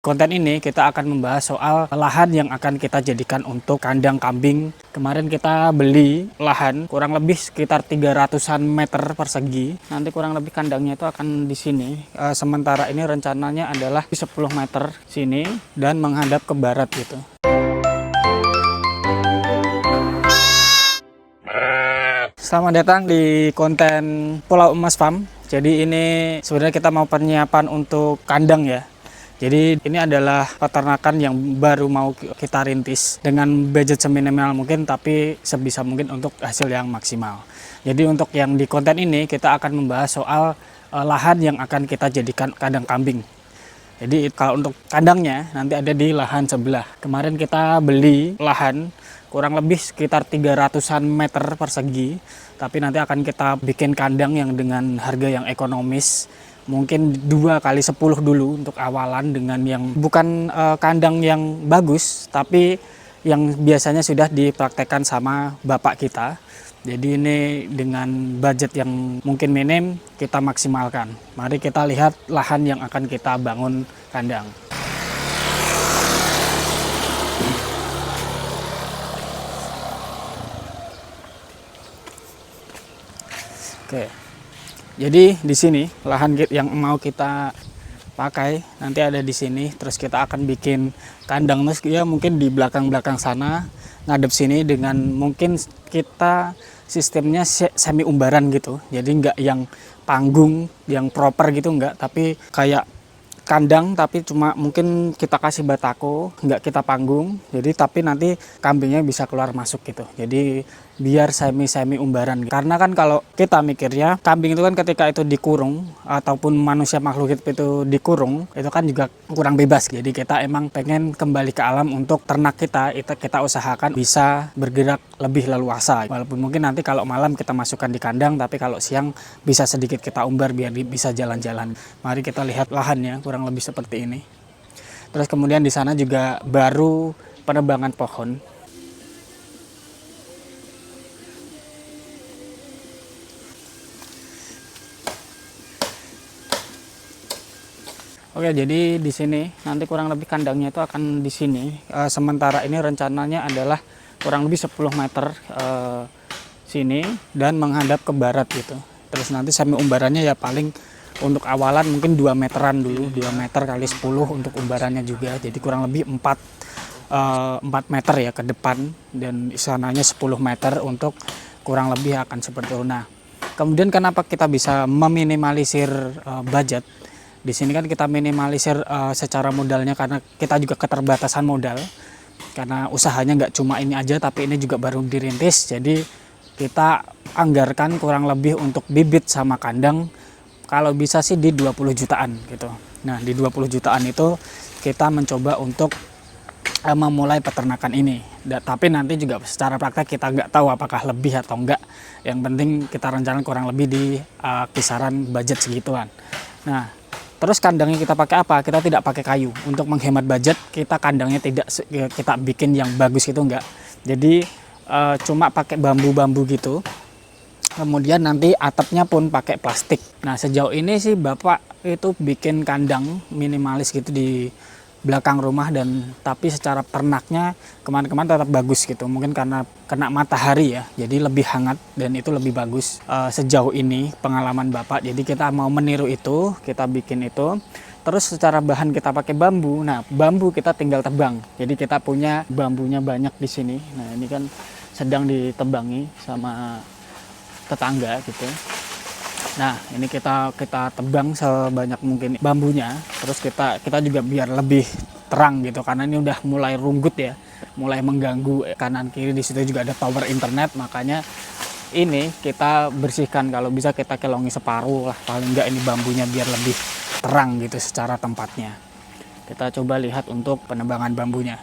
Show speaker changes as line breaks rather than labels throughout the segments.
Konten ini kita akan membahas soal lahan yang akan kita jadikan untuk kandang kambing. Kemarin kita beli lahan kurang lebih sekitar 300-an meter persegi. Nanti kurang lebih kandangnya itu akan di sini. Sementara ini rencananya adalah di 10 meter sini dan menghadap ke barat gitu. Selamat datang di konten Pulau Emas Farm. Jadi ini sebenarnya kita mau persiapan untuk kandang ya. Jadi ini adalah peternakan yang baru mau kita rintis dengan budget seminimal mungkin, tapi sebisa mungkin untuk hasil yang maksimal. Jadi untuk yang di konten ini kita akan membahas soal lahan yang akan kita jadikan kandang kambing. Jadi kalau untuk kandangnya nanti ada di lahan sebelah. Kemarin kita beli lahan kurang lebih sekitar 300-an meter persegi, tapi nanti akan kita bikin kandang yang dengan harga yang ekonomis. Mungkin 2x10 dulu untuk awalan dengan yang bukan kandang yang bagus, tapi yang biasanya sudah dipraktekkan sama bapak kita. Jadi ini dengan budget yang mungkin minim kita maksimalkan. Mari kita lihat lahan yang akan kita bangun kandang. Oke. Jadi di sini lahan yang mau kita pakai nanti ada di sini. Terus kita akan bikin kandang ya mungkin di belakang-belakang sana ngadep sini dengan mungkin kita sistemnya semi umbaran gitu. Jadi nggak yang panggung yang proper gitu nggak, tapi kayak kandang tapi cuma mungkin kita kasih batako, nggak kita panggung. Jadi tapi nanti kambingnya bisa keluar masuk gitu. Jadi biar semi umbaran. Karena kan kalau kita mikirnya kambing itu kan ketika itu dikurung ataupun manusia makhluk itu dikurung, itu kan juga kurang bebas. Jadi kita emang pengen kembali ke alam untuk ternak kita usahakan bisa bergerak lebih leluasa. Walaupun mungkin nanti kalau malam kita masukkan di kandang, tapi kalau siang bisa sedikit kita umbar biar bisa jalan-jalan. Mari kita lihat lahannya kurang lebih seperti ini. Terus kemudian di sana juga baru penebangan pohon. Oke, jadi di sini nanti kurang lebih kandangnya itu akan di sini. Sementara ini rencananya adalah kurang lebih 10 meter sini dan menghadap ke barat gitu. Terus nanti semi umbarannya ya paling untuk awalan mungkin 2 meteran dulu, 2 meter kali 10 untuk umbarannya juga. Jadi kurang lebih 4 meter ya ke depan dan sananya 10 meter untuk kurang lebih akan seperti itu. Nah, kemudian kenapa kita bisa meminimalisir budget? Di sini kan kita minimalisir secara modalnya karena kita juga keterbatasan modal. Karena usahanya nggak cuma ini aja, tapi ini juga baru dirintis. Jadi kita anggarkan kurang lebih untuk bibit sama kandang kalau bisa sih di 20 jutaan gitu. Nah, di 20 jutaan itu kita mencoba untuk memulai peternakan ini. Tapi nanti juga secara praktek kita nggak tahu apakah lebih atau enggak. Yang penting kita rencanakan kurang lebih di kisaran budget segituan. Nah, terus kandangnya kita pakai apa? Kita tidak pakai kayu. Untuk menghemat budget, kita kandangnya tidak kita bikin yang bagus gitu enggak. Jadi cuma pakai bambu-bambu gitu. Kemudian nanti atapnya pun pakai plastik. Nah, sejauh ini sih Bapak itu bikin kandang minimalis gitu di belakang rumah, dan tapi secara ternaknya kemarin-kemarin tetap bagus gitu. Mungkin karena kena matahari ya, jadi lebih hangat dan itu lebih bagus sejauh ini pengalaman Bapak. Jadi kita mau meniru itu, kita bikin itu. Terus secara bahan kita pakai bambu. Nah, bambu kita tinggal tebang. Jadi kita punya bambunya banyak di sini. Nah, ini kan sedang ditebangi sama tetangga gitu. Nah, ini kita tebang sebanyak mungkin bambunya. Terus kita juga biar lebih terang gitu, karena ini udah mulai runggut ya, mulai mengganggu kanan kiri. Di situ juga ada power internet, makanya ini kita bersihkan, kalau bisa kita kelongi separuh lah paling enggak ini bambunya biar lebih terang gitu secara tempatnya. Kita coba lihat untuk penebangan bambunya.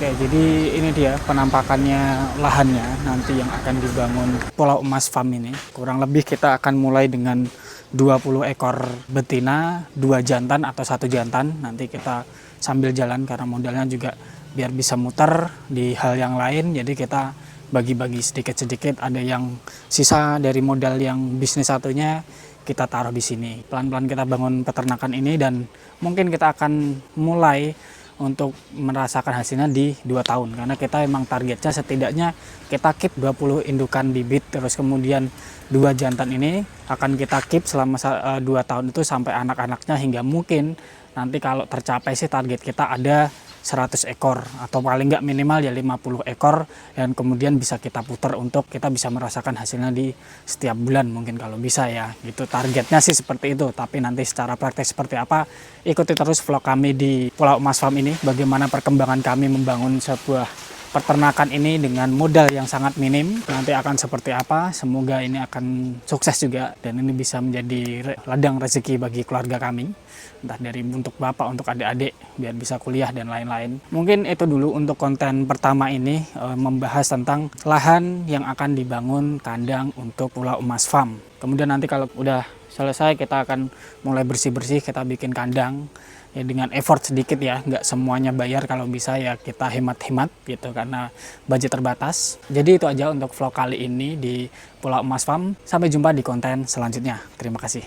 Oke, jadi ini dia penampakannya lahannya nanti yang akan dibangun Pulau Emas Farm ini. Kurang lebih kita akan mulai dengan 20 ekor betina, 2 jantan atau 1 jantan. Nanti kita sambil jalan karena modalnya juga biar bisa muter di hal yang lain. Jadi kita bagi-bagi sedikit-sedikit, ada yang sisa dari modal yang bisnis satunya kita taruh di sini. Pelan-pelan kita bangun peternakan ini dan mungkin kita akan mulai untuk merasakan hasilnya di 2 tahun, karena kita emang targetnya setidaknya kita keep 20 indukan bibit, terus kemudian 2 jantan ini akan kita keep selama 2 tahun itu sampai anak-anaknya, hingga mungkin nanti kalau tercapai sih target kita ada 100 ekor atau paling nggak minimal ya 50 ekor, dan kemudian bisa kita putar untuk kita bisa merasakan hasilnya di setiap bulan mungkin kalau bisa ya, gitu targetnya sih seperti itu. Tapi nanti secara praktek seperti apa, ikuti terus vlog kami di Pulau Emas Farm ini, bagaimana perkembangan kami membangun sebuah peternakan ini dengan modal yang sangat minim. Nanti akan seperti apa, semoga ini akan sukses juga dan ini bisa menjadi ladang rezeki bagi keluarga kami, entah dari untuk bapak, untuk adik-adik biar bisa kuliah dan lain-lain. Mungkin itu dulu untuk konten pertama ini, membahas tentang lahan yang akan dibangun kandang untuk Pulau Emas Farm. Kemudian nanti kalau udah selesai kita akan mulai bersih-bersih, kita bikin kandang ya dengan effort sedikit ya, nggak semuanya bayar, kalau bisa ya kita hemat-hemat gitu karena budget terbatas. Jadi itu aja untuk vlog kali ini di Pulau Emas Farm. Sampai jumpa di konten selanjutnya. Terima kasih.